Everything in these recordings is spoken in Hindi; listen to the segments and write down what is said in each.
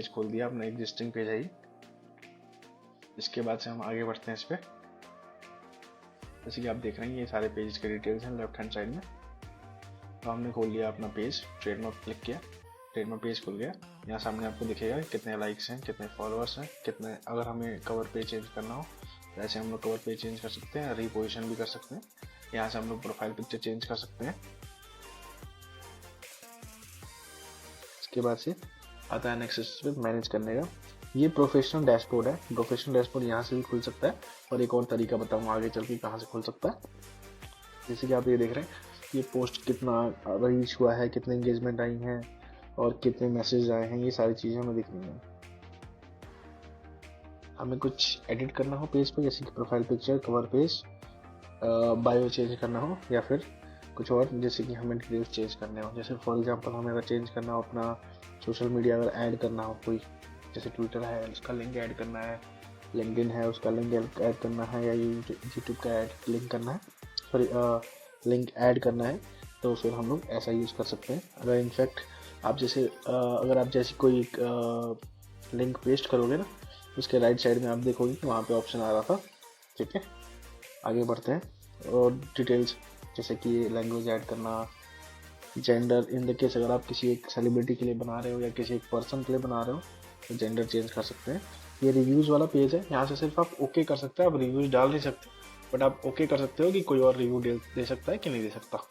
पेज खोल दिया, अपना एग्जिस्टिंग पेज है ही। इसके बाद से हम आगे बढ़ते हैं इस पर। जैसे कि आप देख रहे हैं ये सारे पेज के डिटेल्स हैं लेफ्ट हैंड साइड में। तो हमने खोल लिया अपना पेज, ट्रेडमार्क क्लिक किया, ट्रेडमार्क पेज खुल गया। यहाँ सामने आपको दिखेगा कितने लाइक्स हैं, कितने फॉलोअर्स हैं, कितने। अगर हमें कवर पेज चेंज करना हो तो ऐसे हम लोग कवर पेज चेंज कर सकते हैं, रीपोजिशन भी कर सकते हैं। यहाँ से हम लोग प्रोफाइल पिक्चर चेंज कर सकते हैं। इसके बाद से आता है नेक्स्ट मैनेज करने का। ये प्रोफेशनल डैशबोर्ड है। प्रोफेशनल डैशबोर्ड यहाँ से भी खुल सकता है, और एक और तरीका बताऊंगा आगे चल के कहाँ से खुल सकता है। जैसे कि आप ये देख रहे हैं, ये पोस्ट कितना रीच हुआ है, कितने एंगेजमेंट आई हैं, और कितने मैसेज आए हैं, ये सारी चीज़ें हमें दिख रही हैं। हमें कुछ एडिट करना हो पेज पे, जैसे कि profile picture, cover page, bio change करना हो, या फिर कुछ और, जैसे कि हमें डिटेल्स चेंज करने हो। जैसे फॉर एग्जांपल हमें अगर चेंज करना हो अपना सोशल मीडिया, अगर ऐड करना हो कोई, जैसे ट्विटर है उसका लिंक ऐड करना है, लिंक्डइन है उसका लिंक ऐड करना है, या यूट्यूब का लिंक करना है, सॉरी लिंक ऐड करना है, तो फिर हम लोग ऐसा यूज़ कर सकते हैं। अगर इनफैक्ट आप जैसे अगर आप जैसे कोई लिंक पेस्ट करोगे ना, उसके राइट साइड में आप देखोगे कि वहाँ पे ऑप्शन आ रहा था। ठीक है, आगे बढ़ते हैं। और डिटेल्स जैसे कि लैंग्वेज ऐड करना, जेंडर, इन द केस अगर आप किसी एक सेलिब्रिटी के लिए बना रहे हो या किसी एक पर्सन के लिए बना रहे हो तो जेंडर चेंज कर सकते हैं। ये रिव्यूज़ वाला पेज है, यहाँ से सिर्फ आप ओके कर सकते हैं, आप रिव्यूज़ डाल नहीं सकते, बट आप ओके कर सकते हो कि कोई और रिव्यू दे सकता है कि नहीं दे सकता।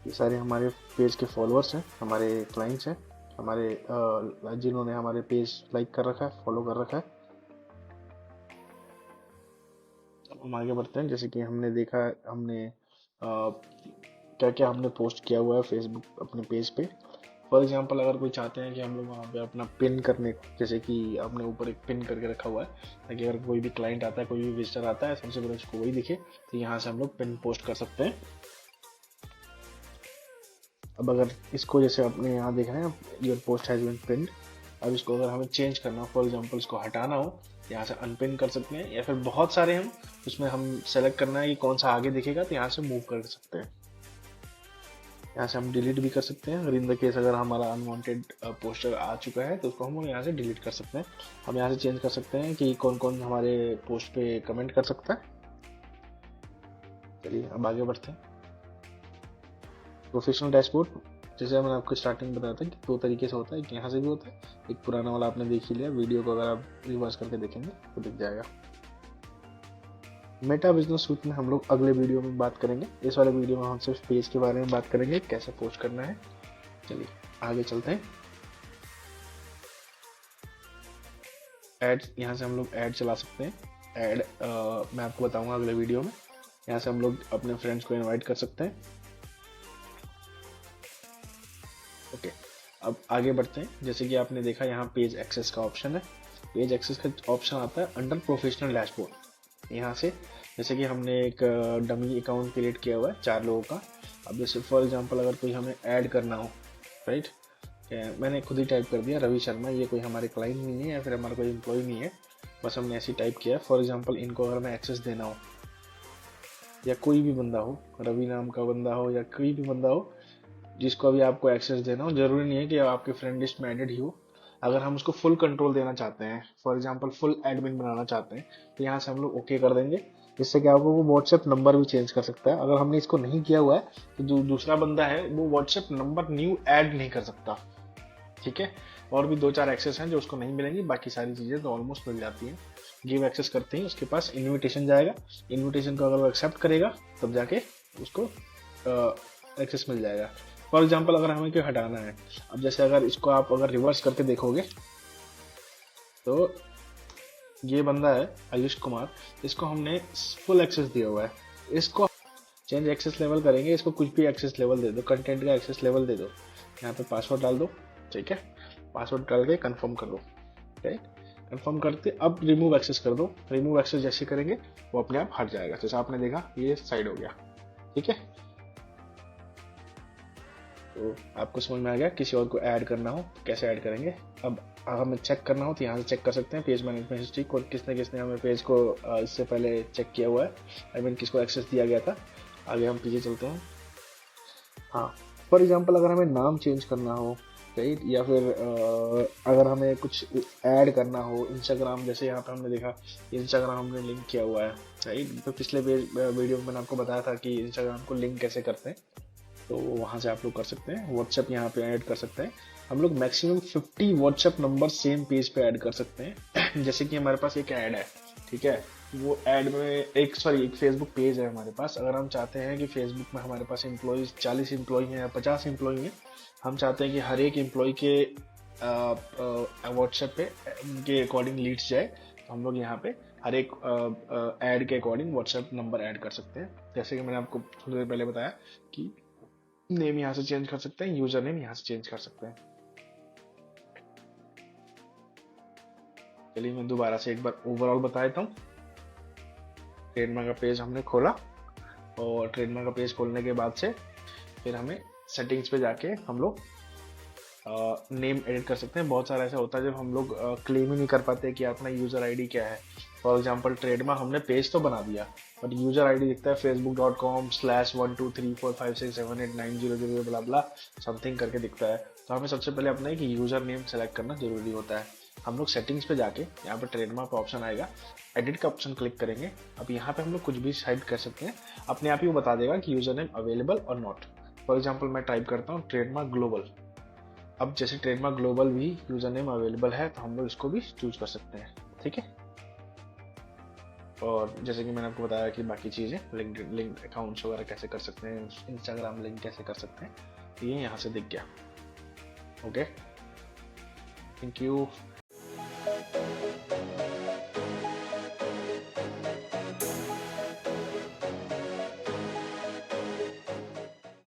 ये सारे हमारे पेज के फॉलोअर्स हैं, हमारे क्लाइंट्स हैं, हमारे जिन्होंने हमारे पेज लाइक कर रखा है, फॉलो कर रखा है। हम आगे बढ़ते हैं। जैसे कि हमने देखा, हमने क्या क्या हमने पोस्ट किया हुआ है फेसबुक अपने पेज पे। फॉर एग्जांपल अगर कोई चाहते हैं कि हम लोग वहाँ पे अपना पिन करने, जैसे कि आपने ऊपर एक पिन करके रखा हुआ है, ताकि अगर कोई भी क्लाइंट आता है, कोई भी विजिटर आता है, सबसे पहले उसको वही दिखे, तो यहाँ से हम लोग पिन पोस्ट कर सकते हैं। अब अगर इसको जैसे अपने यहाँ देख रहे हैं, your post has been pinned, अब इसको अगर हमें चेंज करना हो, फॉर एग्जांपल इसको हटाना हो, यहाँ से अनपिन कर सकते हैं, या फिर बहुत सारे हम उसमें हम सेलेक्ट करना है कि कौन सा आगे दिखेगा, तो यहाँ से मूव कर सकते हैं। यहाँ से हम डिलीट भी कर सकते हैं। अगर इन द केस अगर हमारा अनवांटेड पोस्टर आ चुका है तो उसको हम यहाँ से डिलीट कर सकते हैं। हम यहाँ से चेंज कर सकते हैं कि कौन कौन हमारे पोस्ट पे कमेंट कर सकता है। चलिए अब आगे बढ़ते हैं। प्रोफेशनल डैशबोर्ड, जैसे मैंने आपको स्टार्टिंग बताया था कि दो तरीके से होता है, एक यहाँ से भी होता है, एक पुराना वाला आपने देख ही लिया, वीडियो को अगर आप रिवर्स करके देखेंगे तो दिख जाएगा। मेटा बिजनेस सूट में हम लोग अगले वीडियो में बात करेंगे। इस वाले वीडियो में हम सिर्फ पेज के बारे में बात करेंगे, कैसे पोस्ट करना है। चलिए आगे चलते हैं। ऐड, यहाँ से हम लोग ऐड चला सकते हैं। ऐड मैं आपको बताऊंगा अगले वीडियो में। यहाँ से हम लोग अपने फ्रेंड्स को इनवाइट कर सकते हैं। ओके, अब आगे बढ़ते हैं। जैसे कि आपने देखा यहाँ पेज एक्सेस का ऑप्शन है। पेज एक्सेस का ऑप्शन आता है अंडर प्रोफेशनल डैशबोर्ड। यहाँ से जैसे कि हमने एक डमी अकाउंट क्रिएट किया हुआ है 4 लोगों का। अब जैसे फॉर एग्जांपल अगर कोई हमें ऐड करना हो, राइट, मैंने खुद ही टाइप कर दिया रवि शर्मा, ये कोई हमारे क्लाइंट नहीं है या फिर हमारा कोई एम्प्लॉय नहीं है, बस हमने ऐसे टाइप किया है। फॉर एग्जांपल इनको अगर मैं एक्सेस देना हो, या कोई भी बंदा हो, रवि नाम का बंदा हो या कोई भी बंदा हो जिसको अभी आपको एक्सेस देना हो, जरूरी नहीं है कि आपके फ्रेंड लिस्ट में एडेड ही हो। अगर हम उसको फुल कंट्रोल देना चाहते हैं, फॉर एग्जांपल फुल एडमिन बनाना चाहते हैं, तो यहाँ से हम लोग ओके कर देंगे। जिससे कि आपको वो व्हाट्सएप नंबर भी चेंज कर सकता है। अगर हमने इसको नहीं किया हुआ है तो जो दूसरा बंदा है वो व्हाट्सएप नंबर न्यू ऐड नहीं कर सकता। ठीक है, और भी 2-4 एक्सेस हैं जो उसको नहीं मिलेंगी, बाकी सारी चीज़ें तो ऑलमोस्ट मिल जाती हैं। गिव एक्सेस करते ही उसके पास इन्विटेशन जाएगा। इन्विटेशन को अगर वो एक्सेप्ट करेगा तब जाके उसको एक्सेस मिल जाएगा। फॉर एग्जाम्पल अगर हमें कोई हटाना है, अब जैसे अगर इसको आप अगर रिवर्स करके देखोगे तो ये बंदा है आयुष कुमार, इसको हमने फुल एक्सेस दिया हुआ है। इसको चेंज एक्सेस लेवल करेंगे, इसको कुछ भी एक्सेस लेवल दे दो, कंटेंट का एक्सेस लेवल दे दो, यहाँ पे पासवर्ड डाल दो। ठीक है, पासवर्ड डाल के कंफर्म कर दो। राइट, कंफर्म करते अब रिमूव एक्सेस कर दो। रिमूव एक्सेस जैसे करेंगे वो अपने आप हट जाएगा। जैसे आपने देखा ये साइड हो गया। ठीक है, तो आपको समझ में आ गया। किसी और को ऐड करना हो कैसे ऐड करेंगे। अब हमें चेक करना हो तो यहाँ से चेक कर सकते हैं पेज मैनेजमेंट हिस्ट्री को, किसने किसने हमें पेज को इससे पहले चेक किया हुआ है, आई मीन किसको एक्सेस दिया गया था। आगे हम पीछे चलते हैं। हाँ, फॉर एग्जांपल अगर हमें नाम चेंज करना हो राइट। या फिर अगर हमें कुछ ऐड करना हो इंस्टाग्राम, जैसे यहाँ पे हमने देखा इंस्टाग्राम हमने लिंक किया हुआ है, राइट। तो पिछले वीडियो में मैंने आपको बताया था कि इंस्टाग्राम को लिंक कैसे करते हैं, तो वहाँ से आप लोग कर सकते हैं। व्हाट्सएप यहाँ पे ऐड कर सकते हैं हम लोग, maximum 50 WhatsApp number same page पे ऐड कर सकते हैं। जैसे कि हमारे पास एक ऐड है, ठीक है, वो ऐड में एक फेसबुक पेज है हमारे पास। अगर हम चाहते हैं कि फेसबुक में हमारे पास एम्प्लॉयज 40 एम्प्लॉय हैं या 50 एम्प्लॉय हैं, हम चाहते हैं कि हर एक एम्प्लॉय के व्हाट्सएप पे उनके अकॉर्डिंग लीड्स जाए, तो हम लोग यहाँ पे हर एक ऐड के अकॉर्डिंग व्हाट्सएप नंबर ऐड कर सकते हैं। जैसे कि मैंने आपको थोड़ी देर पहले बताया कि नेम यहाँ से चेंज कर सकते हैं, यूजर नेम यहाँ से चेंज कर सकते हैं। चलिए मैं दोबारा से एक बार ओवरऑल बता देता हूँ। ट्रेडमार्क का पेज हमने खोला, और ट्रेडमार्क का पेज खोलने के बाद से फिर हमें सेटिंग्स पे जाके हम लोग नेम एडिट कर सकते हैं। बहुत सारा ऐसा होता है जब हम लोग क्लेम ही नहीं कर पाते कि अपना यूजर आईडी क्या है। फॉर एग्जांपल ट्रेडमार्क हमने पेज तो बना दिया, बट यूजर आईडी दिखता है facebook.com/12345678900 बला बला समथिंग करके दिखता है। तो हमें सबसे पहले अपना एक यूजर नेम सेलेक्ट करना जरूरी होता है। हम लोग सेटिंग्स पे जाके यहाँ पे ट्रेडमार्क का ऑप्शन आएगा, एडिट का ऑप्शन क्लिक करेंगे। अब यहाँ पे हम लोग कुछ भी सेट कर सकते हैं, अपने आप ही वो बता देगा कि यूजर नेम अवेलेबल और नॉट। फॉर एग्जाम्पल मैं टाइप करता हूँ ट्रेडमार्क ग्लोबल। अब जैसे ट्रेडमार्क ग्लोबल भी यूजर नेम अवेलेबल है, तो हम लोग इसको भी चूज कर सकते हैं, ठीक है। और जैसे कि मैंने आपको बताया कि बाकी चीज़ें लिंक अकाउंट्स वगैरह कैसे कर सकते हैं, इंस्टाग्राम लिंक कैसे कर सकते हैं, ये यहाँ से दिख गया। Okay, thank you.